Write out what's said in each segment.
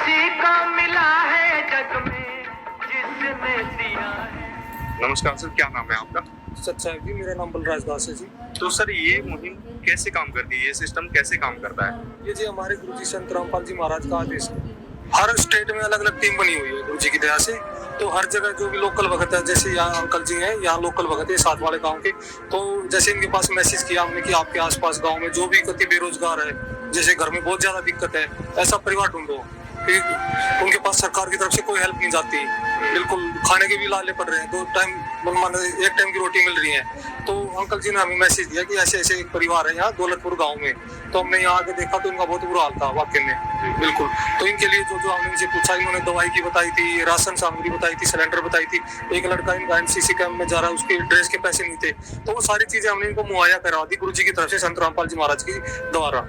किसी को मिला है जग में जिसने दिया है। नमस्कार सर, क्या नाम है आपका? सच्चाई जी, मेरा नाम बलराज दास है जी। तो सर, ये मुहिम कैसे काम करती है, ये सिस्टम कैसे काम करता है? ये जी हमारे गुरुजी संत रामपाल जी महाराज का आदेश है। हर स्टेट में अलग अलग टीम बनी हुई है गुरुजी की दया से। तो हर जगह जो भी लोकल भगत है, जैसे यहाँ अंकल जी हैं, यहाँ लोकल भगत है साथ वाले गांव के, तो जैसे इनके पास मैसेज किया हमने कि आपके आसपास गांव में जो भी कति बेरोजगार है, जैसे घर में बहुत ज्यादा दिक्कत है, ऐसा परिवार ढूंढो। फिर उनके पास सरकार की तरफ से कोई हेल्प नहीं जाती, बिल्कुल खाने के भी लाले पड़ रहे हैं, 2 टाइम एक टाइम की रोटी मिल रही है। तो अंकल जी ने हमें मैसेज दिया कि ऐसे ऐसे एक परिवार है यहाँ दौलतपुर गांव में। तो हमने यहाँ आके देखा तो इनका बहुत बुरा हाल था वाकई में, बिल्कुल। तो इनके लिए जो जो हमने इनसे पूछा, इन्होंने दवाई की बताई थी, राशन सामग्री बताई थी, सिलेंडर बताई थी। एक लड़का इनका एनसीसी कैंप में जा रहा है, उसके ड्रेस के पैसे नहीं थे, तो वो सारी चीजें हमने इनको मुहैया करवा दी गुरु जी की तरफ से, संत रामपाल जी महाराज की द्वारा।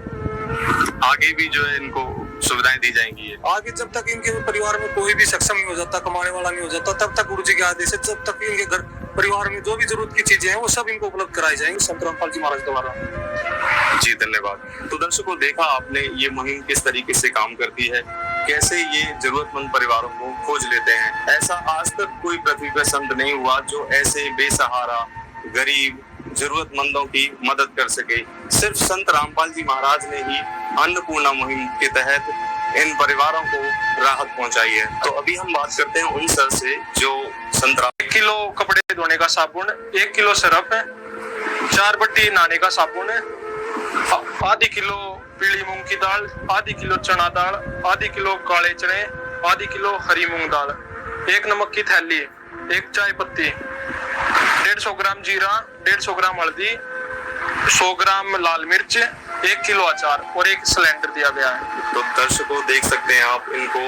आगे भी जो है इनको सुविधाएं दी जाएंगी। आगे जब तक इनके परिवार में कोई भी सक्षम नहीं हो जाता, कमाने वाला नहीं हो जाता, तब तक गुरु जी के आदेश है, जब तक इनके घर परिवार में जो भी जरूरत की चीजें हैं वो सब इनको उपलब्ध कराई जाएंगी संत रामपाल जी महाराज द्वारा। जी धन्यवाद। तो दर्शकों, देखा आपने ये मुहिम किस तरीके से काम करती है, कैसे ये जरूरतमंद परिवारों को खोज लेते हैं। ऐसा आज तक कोई पृथ्वी पर संत नहीं हुआ जो ऐसे बेसहारा गरीब जरूरतमंदों की मदद कर सके। सिर्फ संत रामपाल जी महाराज ने ही अन्नपूर्णा मुहिम के तहत इन परिवारों को राहत पहुंचाई है। तो अभी हम बात करते हैं उन सर से जो संत 1 किलो कपड़े धोने का साबुन, 1 किलो सरफ है, 4 बट्टी नहाने का साबुन है, आधी किलो पीली मूंग की दाल, आधी किलो चना दाल, आधी किलो काले चने, आधी किलो हरी मूंग दाल, 1 नमक की थैली, 1 चाय पत्ती, 150 ग्राम जीरा, 150 ग्राम हल्दी, 100 ग्राम लाल मिर्च, 1 किलो अचार और 1 सिलेंडर दिया गया है। तो दर्शकों देख सकते हैं आप, इनको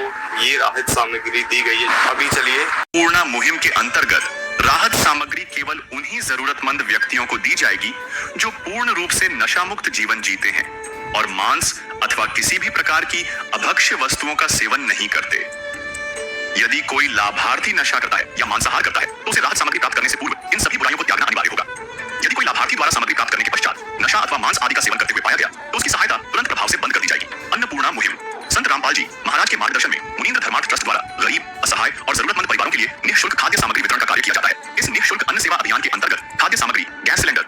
ये राहत सामग्री दी गई है। अभी चलिए, पूर्णा मुहिम के अंतर्गत राहत सामग्री केवल उन्हीं जरूरतमंद व्यक्तियों को दी जाएगी जो पूर्ण रूप से नशा मुक्त जीवन जीते हैं और मांस अथवा किसी भी प्रकार की अभक्ष्य वस्तुओं का सेवन नहीं करते। यदि कोई लाभार्थी नशा करता है या मांसाहार करता है तो उसे राहत सामग्री प्राप्त करने से पूर्व इन सभी बुराइयों को त्यागना अनिवार्य होगा। यदि कोई लाभार्थी द्वारा सामग्री प्राप्त करने के पश्चात नशा अथवा मांस आदि का सेवन करते हुए पाया गया तो उसकी सहायता तुरंत प्रभाव से बंद कर दी जाएगी। अन्नपूर्णा मुहिम संत रामपाल जी महाराज के मार्गदर्शन में मुनीन्द्र धर्मार्थ ट्रस्ट द्वारा गरीब, असहाय और जरूरतमंद परिवारों के लिए निःशुल्क खाद्य सामग्री वितरण का कार्य किया जाता है। इस निःशुल्क अन्न सेवा अभियान के अंतर्गत खाद्य सामग्री, गैस सिलेंडर